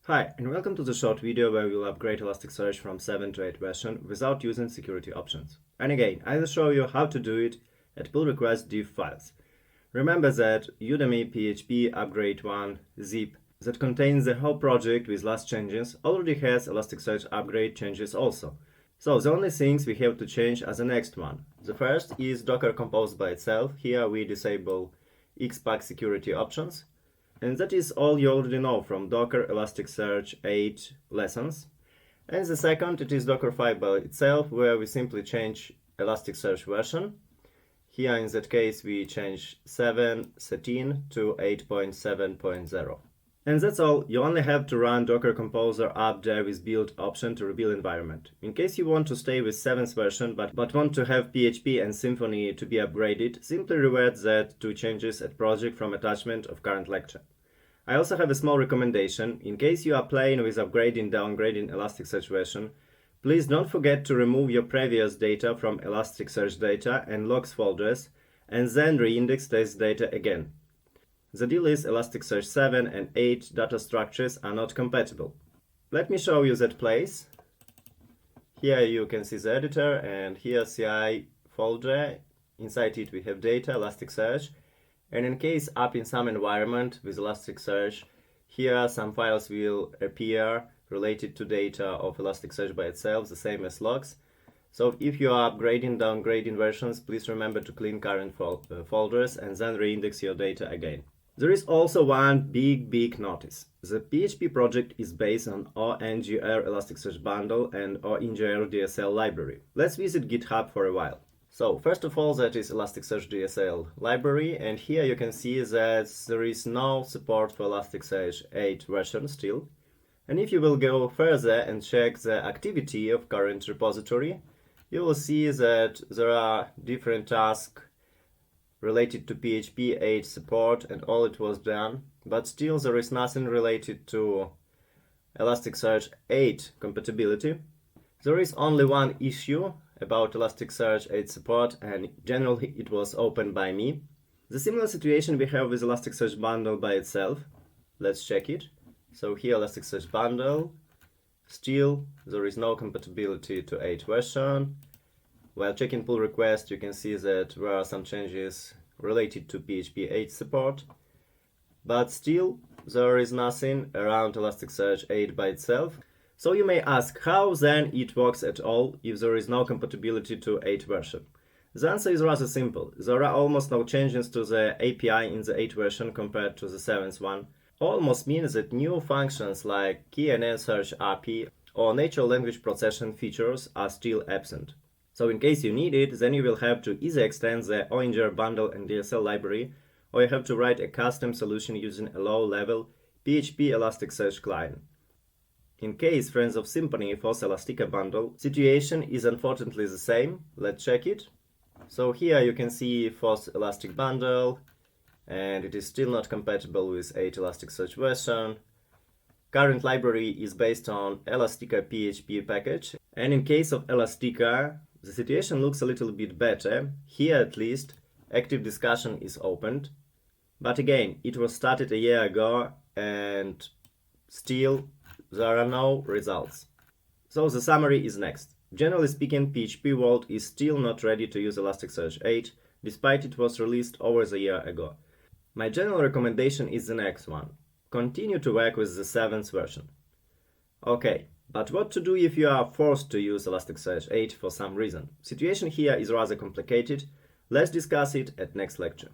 Hi, and welcome to the short video where we'll upgrade Elasticsearch from 7 to 8 version without using security options. And again, I will show you how to do it at pull request div files. Remember that Udemy PHP upgrade 1 zip that contains the whole project with last changes already has Elasticsearch upgrade changes also. So the only things we have to change are the next one. The first is Docker Compose by itself. Here we disable XPack security options. And that is all you already know from Docker Elasticsearch 8 lessons. And the second, it is Dockerfile by itself, where we simply change Elasticsearch version. Here in that case we change 7.13 to 8.7.0. And that's all. You only have to run Docker Composer up there with build option to rebuild environment. In case you want to stay with 7th version but want to have PHP and Symfony to be upgraded, simply revert that to changes at project from attachment of current lecture. I also have a small recommendation. In case you are playing with upgrading, downgrading Elasticsearch version, please don't forget to remove your previous data from Elasticsearch data and logs folders and then reindex this data again. The deal is Elasticsearch 7 and 8 data structures are not compatible. Let me show you that place. Here you can see the editor and here CI folder. Inside it we have data, Elasticsearch. And in case up in some environment with Elasticsearch, here some files will appear related to data of Elasticsearch by itself, the same as logs. So if you are upgrading, downgrading versions, please remember to clean current folders and then reindex your data again. There is also one big notice. The PHP project is based on ONGR Elasticsearch bundle and ONGR DSL library. Let's visit GitHub for a while. So first of all, that is Elasticsearch DSL library, and here you can see that there is no support for Elasticsearch 8 version still. And if you will go further and check the activity of current repository, you will see that there are different tasks related to PHP 8 support and all it was done, but still there is nothing related to Elasticsearch 8 compatibility. There is only one issue about Elasticsearch 8 support, and generally it was opened by me. The similar situation we have with Elasticsearch bundle by itself. Let's check it. So here Elasticsearch bundle, still there is no compatibility to 8 version. While checking pull request, you can see that there are some changes related to PHP 8 support, but still there is nothing around Elasticsearch 8 by itself. So you may ask how then it works at all if there is no compatibility to 8 version. The answer is rather simple. There are almost no changes to the API in the 8 version compared to the 7th one. Almost means that new functions like key and search API or natural language processing features are still absent. So in case you need it, then you will have to either extend the ONGR bundle and DSL library, or you have to write a custom solution using a low-level PHP Elasticsearch client. In case Friends of Symfony force Elastica bundle, situation is unfortunately the same. Let's check it. So here you can see force Elastic bundle, and it is still not compatible with 8 Elasticsearch version. Current library is based on Elastica PHP package, and in case of Elastica, the situation looks a little bit better. Here at least, active discussion is opened. But again, it was started a year ago and still there are no results. So the summary is next. Generally speaking, PHP world is still not ready to use Elasticsearch 8, despite it was released over a year ago. My general recommendation is the next one. Continue to work with the 7th version. Okay, but what to do if you are forced to use Elasticsearch 8 for some reason? Situation here is rather complicated. Let's discuss it at next lecture.